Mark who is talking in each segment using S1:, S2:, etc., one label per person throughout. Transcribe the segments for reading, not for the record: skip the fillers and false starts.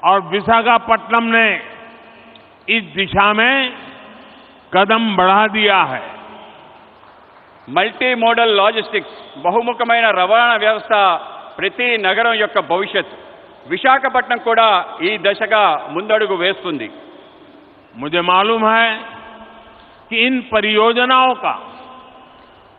S1: और विशाखापट्टनम ने इस दिशा में कदम बढ़ा दिया है।
S2: మల్టీ మోడల్ లాజిస్టిక్స్ బహుముఖమైన రవాణా వ్యవస్థ ప్రతి నగరం యొక్క భవిష్యత్. విశాఖపట్నం కూడా ఈ దశగా ముందడుగు వేస్తుంది.
S1: मुझे मालूम है कि इन परियोजनाओं का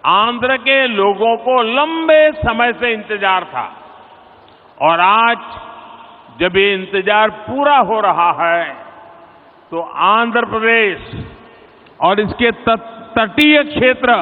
S1: आंध्र के लोगों को लंबे समय से इंतजार था और आज जब ये इंतजार पूरा हो रहा है तो आंध्र प्रदेश और इसके तटीय क्षेत्र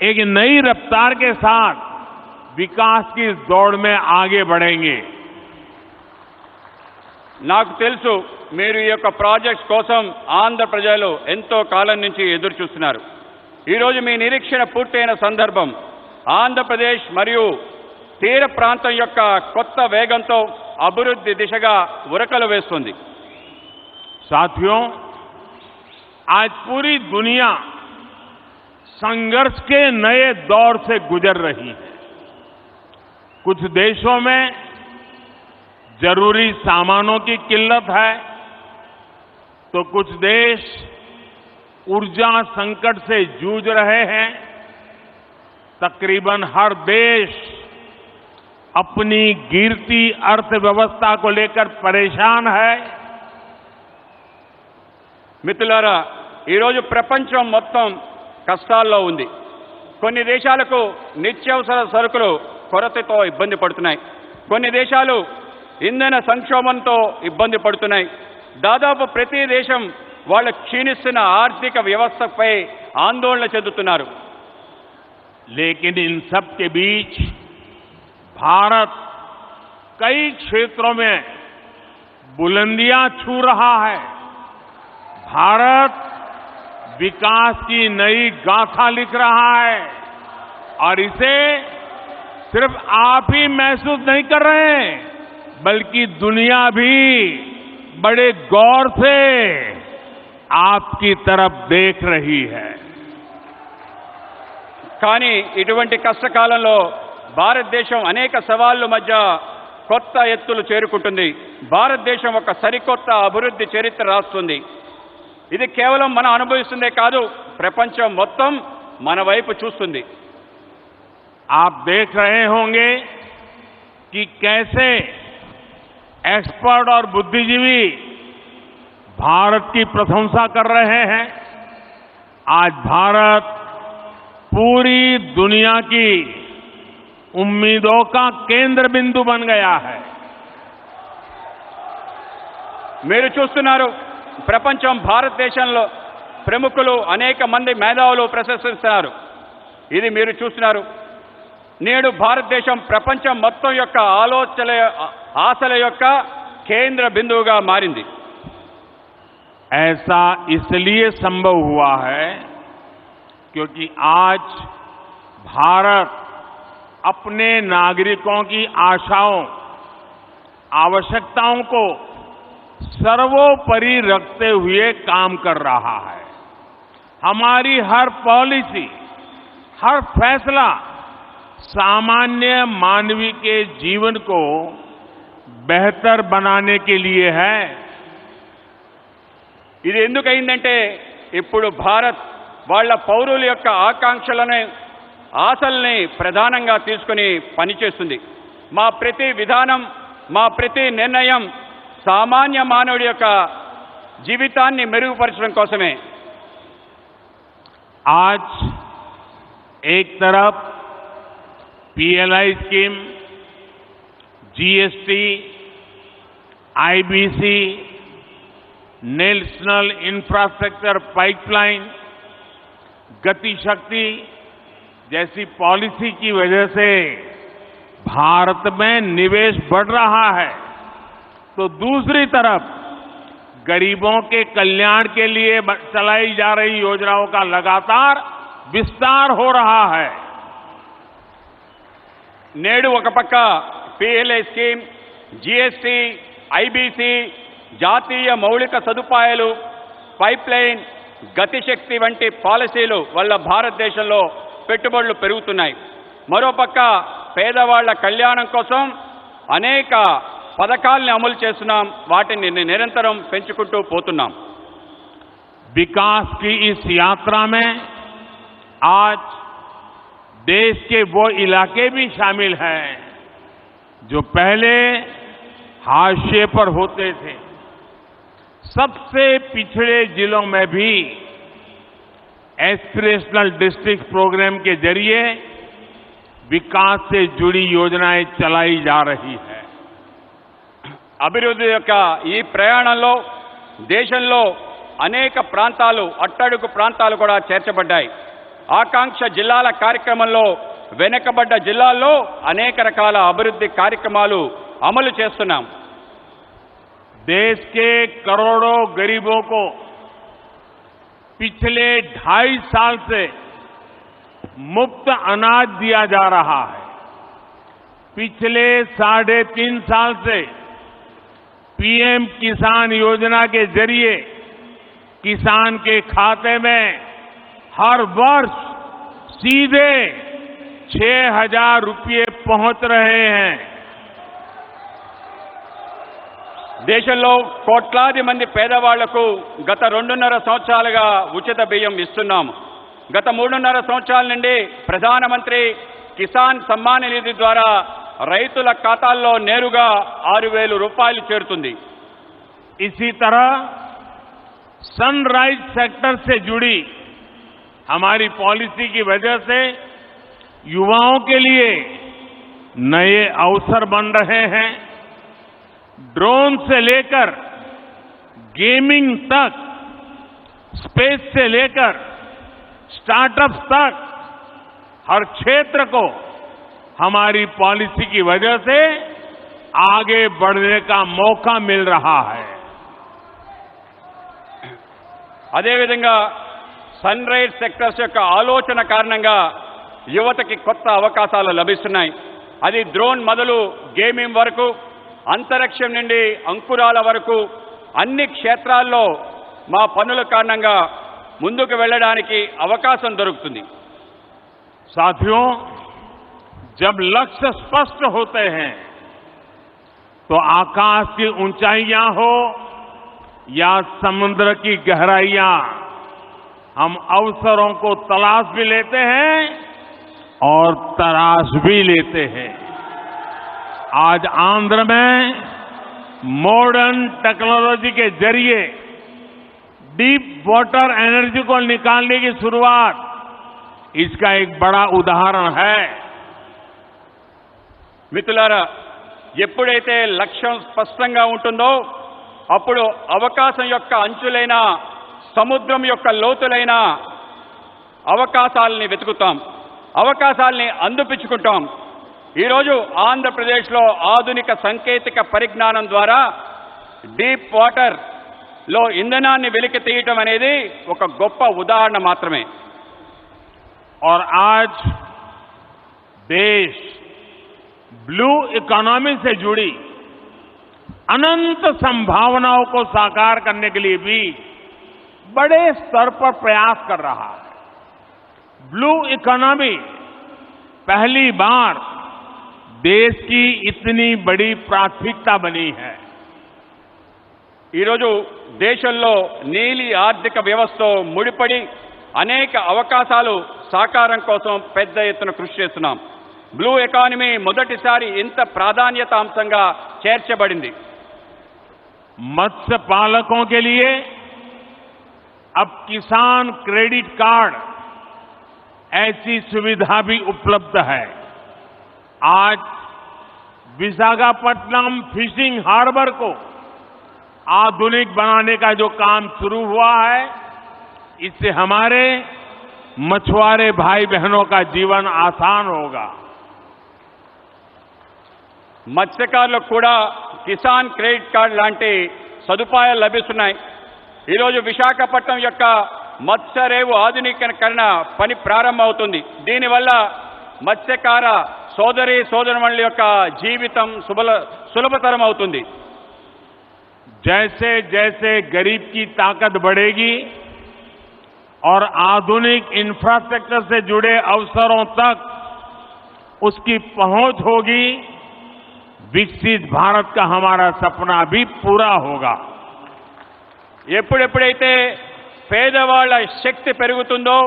S1: एक नई रफ्तार के साथ विकास की इस दौड़ में आगे बढ़ेंगे.
S2: నాకు తెలుసు మీరు ఈ యొక్క ప్రాజెక్ట్స్ కోసం ఆంధ్ర ప్రజలు ఎంతో కాలం నుంచి ఎదురు చూస్తున్నారు. ఈరోజు మీ నిరీక్షణ పూర్తయిన సందర్భం ఆంధ్రప్రదేశ్ మరియు తీర ప్రాంతం యొక్క కొత్త వేగంతో అభివృద్ధి దిశగా ఉరకలు వేస్తుంది.
S1: साथियों, आज पूरी दुनिया संघर्ष के नए दौर से गुजर रही है. कुछ देशों में जरूरी सामानों की किल्लत है तो कुछ देश ऊर्जा संकट से जूझ रहे हैं. तकरीबन हर देश अपनी गिरती अर्थव्यवस्था को लेकर परेशान है.
S2: మిత్రులారా, ఈరోజు ప్రపంచం మొత్తం కష్టాల్లో ఉంది. కొన్ని దేశాలకు నిత్యావసర సరుకులు కొరతతో ఇబ్బంది పడుతున్నాయి. కొన్ని దేశాలు ఇంధన సంక్షోభంతో ఇబ్బంది పడుతున్నాయి. దాదాపు ప్రతి దేశం వాళ్ళ క్షీణిస్తున్న ఆర్థిక వ్యవస్థపై ఆందోళన చెందుతున్నారు.
S1: लेकिन इन सब के बीच भारत कई क्षेत्रों में बुलंदियां छू रहा है. भारत विकास की नई गाथा लिख रहा है और इसे सिर्फ आप ही महसूस नहीं कर रहे हैं बल्कि दुनिया भी बड़े गौर से आपकी तरफ देख रही है.
S2: కానీ ఇటువంటి కష్టకాలంలో భారతదేశం అనేక సవాళ్ల మధ్య కొత్త ఎత్తులు చేరుకుంటుంది. భారతదేశం ఒక సరికొత్త అభివృద్ధి చరిత్ర రాస్తుంది. ఇది కేవలం మనం అనుభవిస్తుందే కాదు, ప్రపంచం మొత్తం మన వైపు చూస్తుంది.
S1: आप देख रहे होंगे कि कैसे एक्सपर्ट और बुद्धिजीवी भारत की प्रशंसा कर रहे हैं. आज भारत पूरी दुनिया की उम्मीदों का केंद्र बिंदु बन गया है.
S2: మీరు చూస్తున్నారు, ప్రపంచం భారతదేశంలో ప్రముఖులు అనేక మంది మేధావులు ప్రశంసిస్తున్నారు. ఇది మీరు చూస్తున్నారు. నేడు భారతదేశం ప్రపంచం మొత్తం యొక్క ఆశల యొక్క కేంద్ర బిందువుగా మారింది.
S1: ऐसा इसलिए संभव हुआ है क्योंकि आज भारत अपने नागरिकों की आशाओं, आवश्यकताओं को सर्वोपरि रखते हुए काम कर रहा है. हमारी हर पॉलिसी, हर फैसला सामान्य मानवी के जीवन को बेहतर बनाने के लिए है.
S2: ఇది ఎందుకు అయిందంటే ఇప్పుడు భారత్ వాళ్ళ పౌరుల యొక్క ఆకాంక్షలను, ఆశల్ని ప్రధానంగా తీసుకుని పనిచేస్తుంది. మా ప్రతి విధానం, మా ప్రతి నిర్ణయం సామాన్య మానవుడి యొక్క జీవితాన్ని మెరుగుపరచడం కోసమే.
S1: आज एक तरफ PLI scheme, GST, IBC, national infrastructure pipeline, गति शक्ति जैसी पॉलिसी की वजह से भारत में निवेश बढ़ रहा है तो दूसरी तरफ गरीबों के कल्याण के लिए चलाई जा रही योजनाओं का लगातार विस्तार हो रहा है.
S2: నేడు ఒక పక్క పీఎల్ఐ స్కీమ్, జీఎస్టీ, ఐబీసీ, జాతీయ మౌలిక సదుపాయాలు, పైప్లైన్, గతిశక్తి వంటి పాలసీలు వల్ల భారతదేశంలో పెట్టుబడులు పెరుగుతున్నాయి. మరోపక్క పేదవాళ్ల కళ్యాణం కోసం అనేక పథకాల్ని అమలు చేస్తున్నాం, వాటిని నిరంతరం పెంచుకుంటూ పోతున్నాం.
S1: विकास की इस यात्रा में आज देश के वो इलाके भी शामिल हैं जो पहले हाशिए पर होते थे. सबसे पिछड़े जिलों में भी एस्पिरेशनल डिस्ट्रिक्ट प्रोग्राम के जरिए विकास से जुड़ी योजनाएं चलाई जा रही है.
S2: అభివృద్ధి యొక్క ఈ ప్రయాణంలో దేశంలో అనేక ప్రాంతాలు, అట్టడుగు ప్రాంతాలు కూడా చేర్చబడ్డాయి. ఆకాంక్ష జిల్లాల కార్యక్రమంలో వెనుకబడ్డ జిల్లాల్లో అనేక రకాల అభివృద్ధి కార్యక్రమాలు అమలు చేస్తున్నాం.
S1: देश के करोड़ों गरीबों को पिछले 2.5 साल से मुफ्त अनाज दिया जा रहा है. पिछले 3.5 साल से पीएम किसान योजना के जरिए किसान के खाते में हर वर्ष सीधे 6,000 रुपये पहुंच रहे हैं.
S2: దేశంలో కోట్లాది మంది పేదవాళ్లకు గత 2.5 సంవత్సరాలుగా ఉచిత బియ్యం ఇస్తున్నాము. గత 3.5 సంవత్సరాల నుండి ప్రధానమంత్రి కిసాన్ సమ్మాన్ నిధి ద్వారా రైతుల ఖాతాల్లో నేరుగా 6,000 రూపాయలు చేరుతుంది.
S1: इसी तरह सनराइज सेक्टर से जुड़ी हमारी पॉलिसी की वजह से युवाओं के लिए नए अवसर बन रहे हैं. ड्रोन से लेकर गेमिंग तक, स्पेस से लेकर स्टार्टअप्स तक हर क्षेत्र को हमारी पॉलिसी की वजह से आगे बढ़ने का मौका मिल रहा है.
S2: అదేవిధంగా సన్ రైజ్ సెక్టర్స్ యొక్క ఆలోచన కారణంగా యువతకి కొత్త అవకాశాలు లభిస్తున్నాయి. అది డ్రోన్ మొదలు గేమింగ్ వరకు, అంతరిక్షం నుండి అంకురాల వరకు అన్ని క్షేత్రాల్లో మా పనుల కారణంగా ముందుకు వెళ్ళడానికి అవకాశం దొరుకుతుంది.
S1: साथियों, जब लक्ष्य स्पष्ट होते हैं तो आकाश की ऊंचाइयां हो या समुद्र की गहराइयां, हम अवसरों को तलाश भी लेते हैं और तराश भी लेते हैं. आज आंध्र में मॉडर्न टेक्नोलॉजी के जरिए डीप वाटर एनर्जी को निकालने की शुरुआत इसका एक बड़ा उदाहरण है.
S2: మిత్రులారా, ఎప్పుడైతే లక్ష్యం స్పష్టంగా ఉంటుందో అప్పుడు అవకాశం యొక్క అంచులైన, సముద్రం యొక్క లోతులైన అవకాశాలని వెతుకుతాం, అవకాశాలని అందిపుచ్చుకుంటాం. ఈరోజు ఆంధ్రప్రదేశ్లో ఆధునిక సాంకేతిక పరిజ్ఞానం ద్వారా డీప్ వాటర్ లో ఇంధనాన్ని వెలికి తీయటం అనేది ఒక గొప్ప ఉదాహరణ మాత్రమే.
S1: और आज देश ब्लू इकोनॉमी से जुड़ी अनंत संभावनाओं को साकार करने के लिए भी बड़े स्तर पर प्रयास कर रहा है. ब्लू इकोनॉमी पहली बार देश की इतनी बड़ी प्राथमिकता बनी है.
S2: ఈరోజు దేశంలో నీలి ఆర్థిక వ్యవస్థతో ముడిపడి అనేక అవకాశాలు సాకారం కోసం పెద్ద ఎత్తున కృషి చేస్తున్నాం. బ్లూ ఎకానమీ మొదటిసారి ఇంత ప్రాధాన్యత అంశంగా చేర్చబడింది.
S1: मत्स्य पालकों के लिए अब किसान क्रेडिट कार्ड ऐसी सुविधा भी उपलब्ध है. आज विशाखापट्टनम फिशिंग हार्बर को आधुनिक बनाने का जो काम शुरू हुआ है, इससे हमारे मछुआरे भाई बहनों का जीवन आसान होगा.
S2: మత్స్యకారులకు కూడా కిసాన్ క్రెడిట్ కార్డ్ లాంటి సదుపాయాలు లభిస్తున్నాయి. ఈరోజు విశాఖపట్నం యొక్క మత్స్యరేవు ఆధునీకరణ పని ప్రారంభమవుతుంది. దీనివల్ల మత్స్యకార సోదరి సోదరుమణుల యొక్క జీవితం సులభతరం అవుతుంది.
S1: जैसे जैसे गरीब की ताकत बढ़ेगी और आधुनिक इंफ्रास्ट्रक्चर से जुड़े अवसरों तक उसकी पहुंच होगी, विकसित भारत का हमारा सपना भी पूरा होगा।
S2: ఎప్పుడెప్పుడైతే పేదవాళ్ల శక్తి పెరుగుతుందో,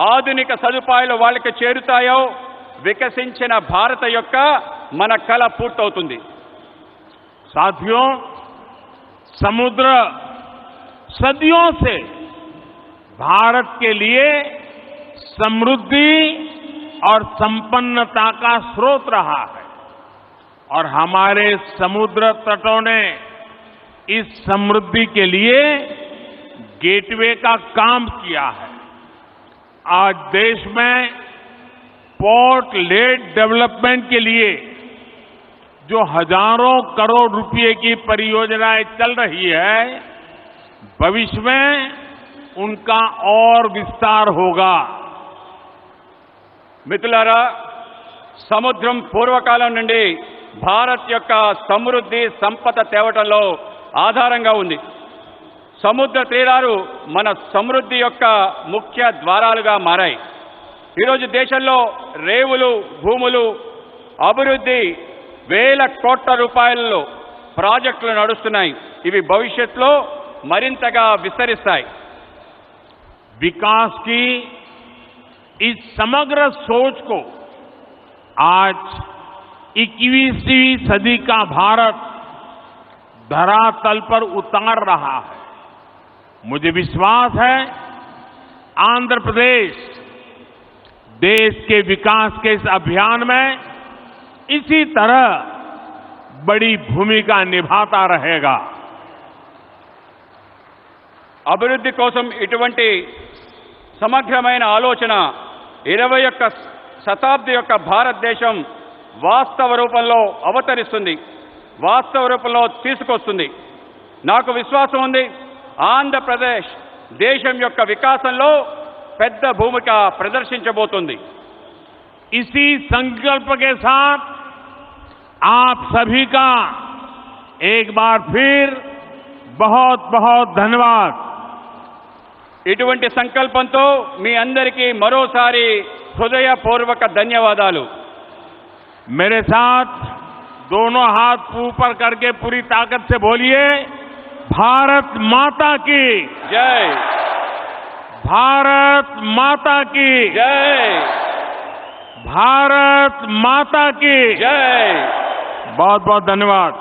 S2: ఆధునిక సదుపాయాలు వాళ్ళకి చేరుతాయో, వికసించిన భారత యొక్క మన కల పూర్తవుతుంది।
S1: साथियों, समुद्र सदियों से भारत के लिए समृद्धि और संपन्नता का स्रोत रहा है और हमारे समुद्र तटों ने इस समृद्धि के लिए गेटवे का काम किया है। आज देश में पोर्ट लेड डेवलपमेंट के लिए जो हजारों करोड़ रुपए की परियोजनाएं चल रही है, भविष्य में उनका और विस्तार होगा।
S2: మిత్రులారా, సముద్రం పూర్వకాలం నుండి భారత్ యొక్క సమృద్ధి సంపద తేవటంలో ఆధారంగా ఉంది। సముద్ర తీరాలు మన సమృద్ధి యొక్క ముఖ్య ద్వారాలుగా మారాయి। ఈరోజు దేశంలో రేవులు, భూములు, అభివృద్ధి వేల కోట్ల రూపాయలలో ప్రాజెక్టులు నడుస్తున్నాయి। ఇవి భవిష్యత్తులో మరింతగా విస్తరిస్తాయి।
S1: विकास की इस समग्र सोच को आज 21वीं सदी का भारत धरातल पर उतार रहा है। मुझे विश्वास है आंध्र प्रदेश देश के विकास के इस अभियान में इसी तरह बड़ी भूमिका निभाता रहेगा।
S2: అభివృద్ధి కోసం ఇటువంటి సమగ్రమైన ఆలోచన 21వ శతాబ్ది యొక్క భారతదేశం వాస్తవ రూపంలో అవతరిస్తుంది, వాస్తవ రూపంలో తీసుకొస్తుంది। నాకు విశ్వాసం ఉంది, ఆంధ్రప్రదేశ్ దేశం యొక్క వికాసంలో పెద్ద భూమిక ప్రదర్శించబోతుంది।
S1: इसी संकल्प के साथ आप सभी का एक बार फिर बहुत बहुत धन्यवाद।
S2: ఇటువంటి సంకల్పంతో మీ అందరికీ మరోసారి హృదయపూర్వక ధన్యవాదాలు।
S1: मेरे साथ दोनों हाथ ऊपर करके पूरी ताकत से बोलिए, भारत माता की
S2: जय,
S1: भारत माता की
S2: जय,
S1: भारत माता की
S2: जय।
S1: बहुत बहुत धन्यवाद।